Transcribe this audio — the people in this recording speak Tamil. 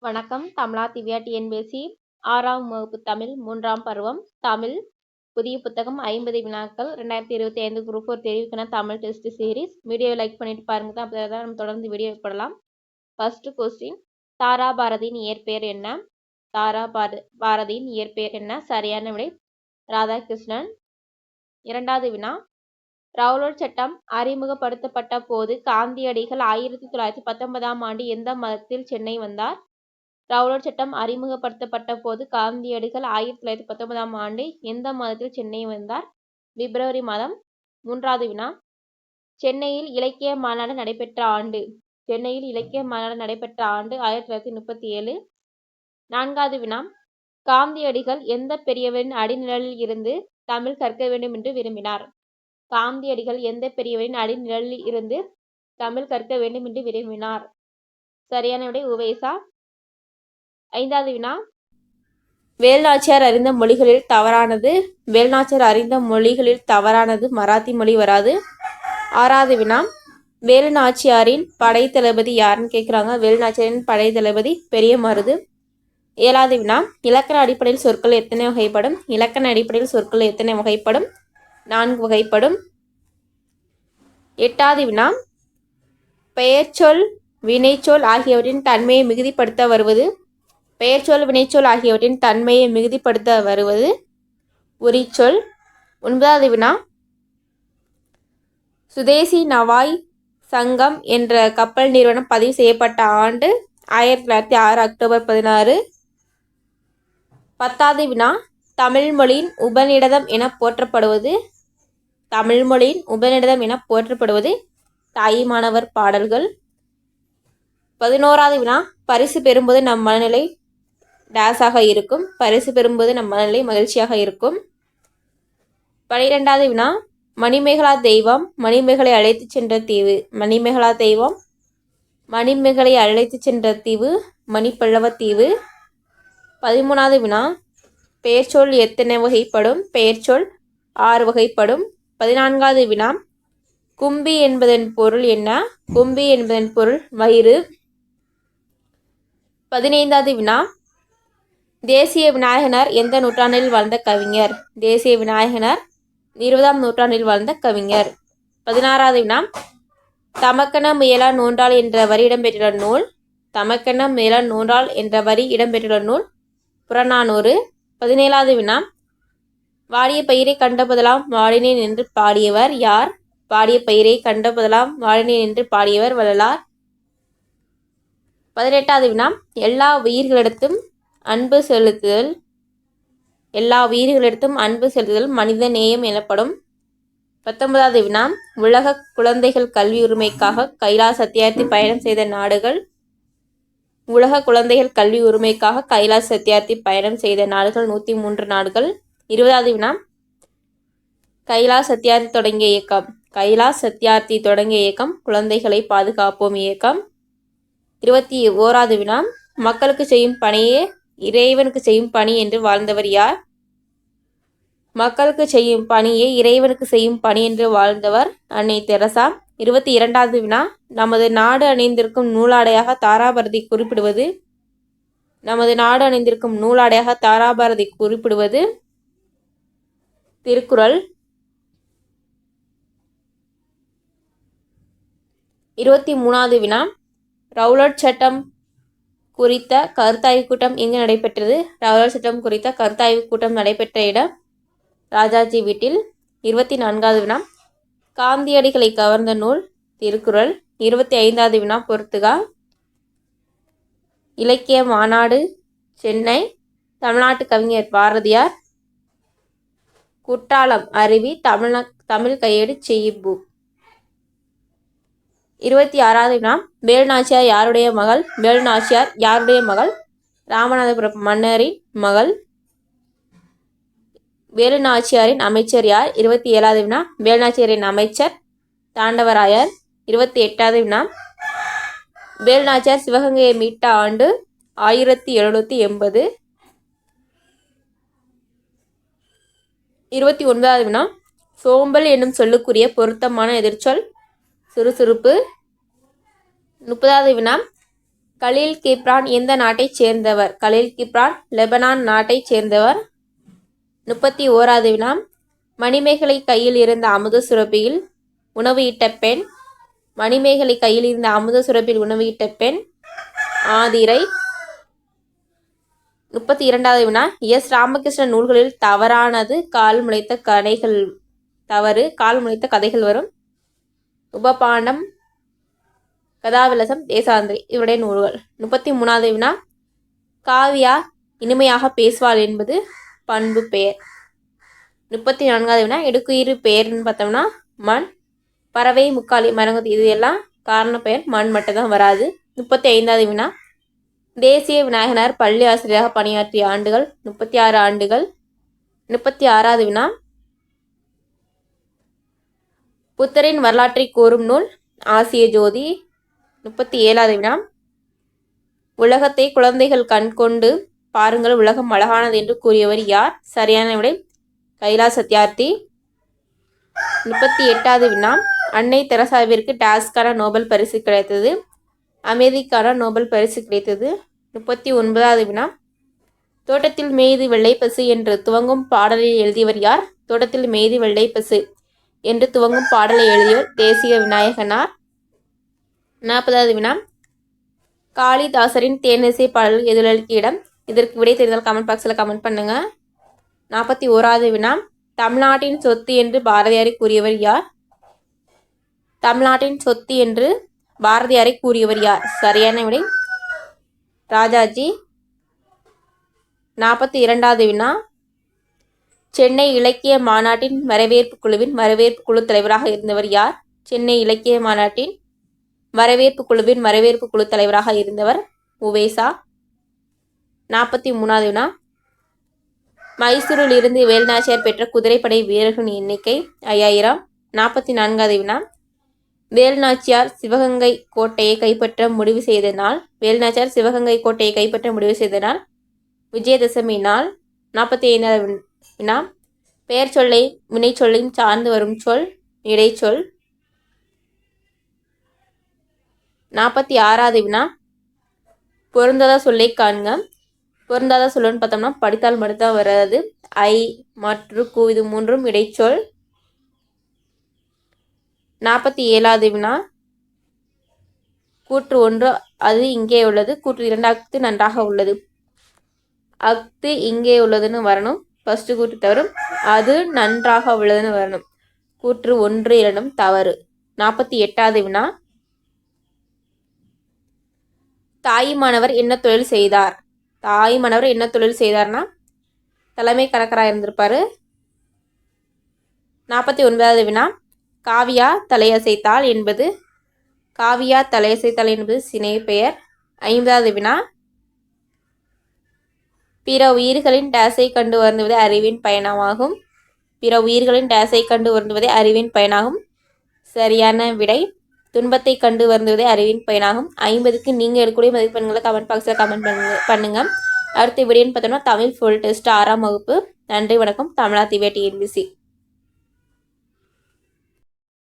வணக்கம். தமிழா திவ்யா டிஎன்பிஎஸ்சி 6ஆம் வகுப்பு தமிழ் 3ஆம் பருவம் தமிழ் புதிய புத்தகம் 50 வினாக்கள் 2025 குரூப் 4 தெரிவுக்கான Tamil test series. Video like பண்ணிட்டு பாருங்க தான், அப்போ தான் நம்ம தொடர்ந்து வீடியோ போடலாம். ஃபர்ஸ்ட் கொஸ்டின், தாரா பாரதியின் இயற்பெயர் என்ன? தாரா பாரதியின் இயற்பெயர் என்ன? சரியான விடை ராதாகிருஷ்ணன். இரண்டாவது வினா, ரவுலட் சட்டம் அறிமுகப்படுத்தப்பட்ட போது காந்தியடிகள் 1919ஆம் ஆண்டு எந்த மாதத்தில் சென்னை வந்தார்? ரவுலட் சட்டம் அறிமுகப்படுத்தப்பட்ட போது காந்தியடிகள் 1919ஆம் ஆண்டு எந்த மாதத்தில் சென்னை வந்தார்? பிப்ரவரி மாதம். மூன்றாவது வினா, சென்னையில் இலக்கிய மாநாடு நடைபெற்ற ஆண்டு? சென்னையில் இலக்கிய மாநாடு நடைபெற்ற ஆண்டு 1937. நான்காவது வினா, காந்தியடிகள் எந்த பெரியவரின் அடிநிழலில் இருந்து தமிழ் கற்க வேண்டும் என்று விரும்பினார்? காந்தியடிகள் எந்த பெரியவரின் அடிநிழலில் இருந்து தமிழ் கற்க வேண்டும் என்று விரும்பினார்? சரியான விடை உவேசா. ஐந்தாவது வினா, வேலுநாச்சியார் அறிந்த மொழிகளில் தவறானது? வேலுநாச்சியார் அறிந்த மொழிகளில் தவறானது மராத்தி மொழி வராது. ஆறாவது வினா, வேலுநாச்சியாரின் படை தளபதி யாருன்னு கேட்குறாங்க. வேலுநாச்சியாரின் படை தளபதி பெரிய மருது. ஏழாவது வினா, இலக்கண அடிப்படையில் சொற்கள் எத்தனை வகைப்படும்? இலக்கண அடிப்படையில் சொற்கள் எத்தனை வகைப்படும்? 4 வகைப்படும். எட்டாவது வினா, பெயர்ச்சொல் வினைச்சொல் ஆகியவற்றின் தன்மையை மிகுதிப்படுத்த வருவது? பெயர்ச்சொல் வினைச்சொல் ஆகியவற்றின் தன்மையை மிகுதிப்படுத்த வருவது உரிச்சொல். ஒன்பதாவது வினா, சுதேசி நவாய் சங்கம் என்ற கப்பல் நிறுவனம் பதிவு செய்யப்பட்ட ஆண்டு 1906 அக்டோபர் 16. பத்தாவது வினா, தமிழ்மொழியின் உபநிடதம் என போற்றப்படுவது? தமிழ்மொழியின் உபநிடதம் என போற்றப்படுவது தாயுமானவர் பாடல்கள். 11வது வினா, பரிசு பெறும்போது நம் மனநிலை டேஸாக இருக்கும்? பரிசு பெறும்போது நம் மனநிலை மகிழ்ச்சியாக இருக்கும். 12வது வினா, மணிமேகலா தெய்வம் மணிமேகலை அழைத்து சென்ற தீவு? மணிமேகலா தெய்வம் மணிமேகலை அழைத்து சென்ற தீவு மணிப்பல்லவ தீவு. 13வது வினா, பெயர்ச்சொல் எத்தனை வகைப்படும்? பெயர்ச்சொல் 6 வகைப்படும். 14வது வினா, கும்பி என்பதன் பொருள் என்ன? கும்பி என்பதன் பொருள் வயிறு. 15வது வினா, தேசிய விநாயகனார் எந்த நூற்றாண்டில் வாழ்ந்த கவிஞர்? தேசிய விநாயகனார் 20ஆம் நூற்றாண்டில் வாழ்ந்த கவிஞர். 16வது வினா, தமக்கென முயலா நோன்றாள் என்ற வரி இடம்பெற்றுள்ள நூல்? தமக்கென முயலா நோன்றாள் என்ற வரி இடம்பெற்றுள்ள நூல் புறநானூறு. 17வது வினா, வாடிய பயிரை கண்டபோதெல்லாம் வாடினேன் என்று பாடியவர் யார்? வாடிய பயிரை கண்டபோதெல்லாம் வாடினேன் என்று பாடியவர் வள்ளலார். 18வது வினா, எல்லா உயிர்களிடத்தும் அன்பு செலுத்துதல்? எல்லா உயிர்களிடத்தும் அன்பு செலுத்துதல் மனித நேயம் எனப்படும். 19வது வினா, உலக குழந்தைகள் கல்வி உரிமைக்காக கைலாஷ் சத்தியார்த்தி பயணம் செய்த நாடுகள்? உலக குழந்தைகள் கல்வி உரிமைக்காக கைலாஷ் சத்தியார்த்தி பயணம் செய்த நாடுகள் 103 நாடுகள். 20வது வினா, கைலாஷ் சத்தியார்த்தி தொடங்கிய இயக்கம்? கைலாஷ் சத்தியார்த்தி தொடங்கிய இயக்கம் குழந்தைகளை பாதுகாப்போம் இயக்கம். 21வது வினா, மக்களுக்கு செய்யும் பணியே இறைவனுக்கு செய்யும் பணி என்று வாழ்ந்தவர் யார்? மக்களுக்கு செய்யும் பணியே இறைவனுக்கு செய்யும் பணி என்று வாழ்ந்தவர் அன்னை தெரசா. 22வது வினா, நமது நாடு அணிந்திருக்கும் நூலாடையாக தாராபாரதி குறிப்பிடுவது? நமது நாடு அணிந்திருக்கும் நூலாடையாக தாராபாரதி குறிப்பிடுவது திருக்குறள். 23வது வினா, ரவுலட் சட்டம் குறித்த கருத்தாய்வு கூட்டம் எங்கு நடைபெற்றது? ரவுலட் சட்டம் குறித்த கருத்தாய்வு கூட்டம் நடைபெற்ற இடம் ராஜாஜி வீட்டில். 24வது வினா, காந்தியடிகளை கவர்ந்த நூல் திருக்குறள். 25வது வினா பொறுத்துக. இலக்கிய மாநாடு சென்னை. தமிழ்நாட்டு கவிஞர் பாரதியார். குற்றாலம் அருவி தமிழ் கையேடு செய்யுபு. 26வது வினா, வேலுநாச்சியார் யாருடைய மகள்? வேலுநாச்சியார் யாருடைய மகள்? ராமநாதபுரம் மன்னரின் மகள். வேலுநாச்சியாரின் அமைச்சர் யார்? 27வது வினா, வேலுநாச்சியாரின் அமைச்சர் தாண்டவராயர். 28வது வினா, வேலுநாச்சியார் சிவகங்கையை மீட்ட ஆண்டு 1780. 29வது வினா, சோம்பல் என்னும் சொல்லுக்குரிய பொருத்தமான எதிர்ச்சொல் சுறுசுறுப்பு. 30வது வினா, கலீல் கிப்ரான் எந்த நாட்டைச் சேர்ந்தவர்? கலீல் கிப்ரான் லெபனான் நாட்டைச் சேர்ந்தவர். 31வது வினா மணிமேகலை கையில் இருந்த அமுத சுரபியில் உணவு இட்ட பெண். மணிமேகலை கையில் இருந்த அமுத சுரபியில் உணவு இட்ட பெண் ஆதிரை. 32வது வினா எஸ். ராமகிருஷ்ணன் நூல்களில் தவறானது கால் முளைத்த கதைகள் தவறு கால் முளைத்த கதைகள் வரும். உபபாண்டம், கதாவிலசம், தேசாந்திரி இவருடைய நூல்கள். 33வது வினா காவியா இனிமையாக பேசுவாள் என்பது பண்பு பெயர். 34வது வினா எடுக்குயிர் பெயர்னு பார்த்தோம்னா மண், பறவை, முக்காலி, மரங்கதி இது எல்லாம் காரண பெயர், மண் மட்டும் தான் வராது. 35வது வினா தேசிய விநாயகனார் பள்ளி ஆசிரியராக பணியாற்றிய ஆண்டுகள் 36 ஆண்டுகள். 36வது வினா புத்தரின் வரலாற்றை கூறும் நூல் ஆசிய ஜோதி. 37வது வினா உலகத்தை குழந்தைகள் கண் கொண்டு பாருங்கள் உலகம் அழகானது என்று கூறியவர் யார்? சரியான விடை கைலாஷ் சத்யார்த்தி. 38வது வினா அன்னை தெரசாவிற்கு டாஸ்கான நோபல் பரிசு கிடைத்தது. அமைதிக்கான நோபல் பரிசு கிடைத்தது. 39வது வினா தோட்டத்தில் மேய்து வெள்ளை பசு என்று துவங்கும் பாடலை எழுதியவர் யார்? தோட்டத்தில் மேய்து வெள்ளை பசு என்று துவங்கும் பாடலை எழுதியவர் தேசிய விநாயகனார். 40வது வினா காளிதாசரின் தேனிசை பாடல் எதிரொலிக்க இடம். இதற்கு விடை தெரிந்தால் கமெண்ட் பாக்ஸில் கமெண்ட் பண்ணுங்க. 41வது வினா தமிழ்நாட்டின் சொத்து என்று பாரதியாரை கூறியவர் யார்? தமிழ்நாட்டின் சொத்து என்று பாரதியாரை கூறியவர் யார்? சரியான விடை ராஜாஜி. 42வது வினா சென்னை இலக்கிய மாநாட்டின் வரவேற்பு குழுவின் வரவேற்பு குழு தலைவராக இருந்தவர் யார்? சென்னை இலக்கிய மாநாட்டின் வரவேற்பு குழுவின் வரவேற்பு குழு தலைவராக இருந்தவர் உவேசா. 43வது வினா மைசூரில் இருந்து வேலுநாச்சியார் பெற்ற குதிரைப்படை வீரர்களின் எண்ணிக்கை 5000. 44வது வினா வேலுநாச்சியார் சிவகங்கை கோட்டையை கைப்பற்ற முடிவு செய்த நாள். வேலுநாச்சியார் சிவகங்கை கோட்டையை கைப்பற்ற முடிவு செய்த நாள் விஜயதசமி நாள். 45வது வினா பெயர் சொல்லை வினை சொல்லையும் சார்ந்து வரும் சொல் இடைச்சொல். 46வது வினா பொருந்தாத சொல்லை காண்க. பொருந்தாத சொல்லுன்னு பார்த்தோம்னா படித்தால் மட்டும்தான் வராது. ஐ மற்றும் கு இது மூன்றும் இடைச்சொல். 47வது வினா கூற்று 1 அது இங்கே உள்ளது, கூற்று 2 அஃது நன்றாக உள்ளது. அஃது இங்கே உள்ளதுன்னு வரணும், ஃபர்ஸ்ட் கூற்று தவறும். அது நன்றாக உள்ளதுன்னு வரணும். கூற்று 1, 2 தவறு. 48வது வினா தாயுமானவர் என்ன தொழில் செய்தார்? தாயுமானவர் என்ன தொழில் செய்தார்னா தலைமை கணக்கராக இருந்திருப்பாரு. 49வது வினா காவியா தலையசைத்தாள் என்பது காவியா தலையசைத்தாள் என்பது சினை பெயர். 50வது வினா பிற உயிர்களின் டேஸை கண்டு வருந்துவதே அறிவின் பயணமாகும். பிற உயிர்களின் டேஸை கண்டு வருந்துவதே அறிவின் பயனாகும். சரியான விடை துன்பத்தை கண்டு வருந்துவதே அறிவின் பயனாகும். 50க்கு நீங்கள் எடுக்கக்கூடிய மதிப்பெண்களை கமெண்ட் பாக்ஸில் கமெண்ட் பண்ணுங்க. அடுத்த வீடியோன்னு பார்த்தோம்னா தமிழ் ஃபுல் டெஸ்ட் 6ஆம் வகுப்பு. நன்றி, வணக்கம். தமிழா திவ்யா TNPSC.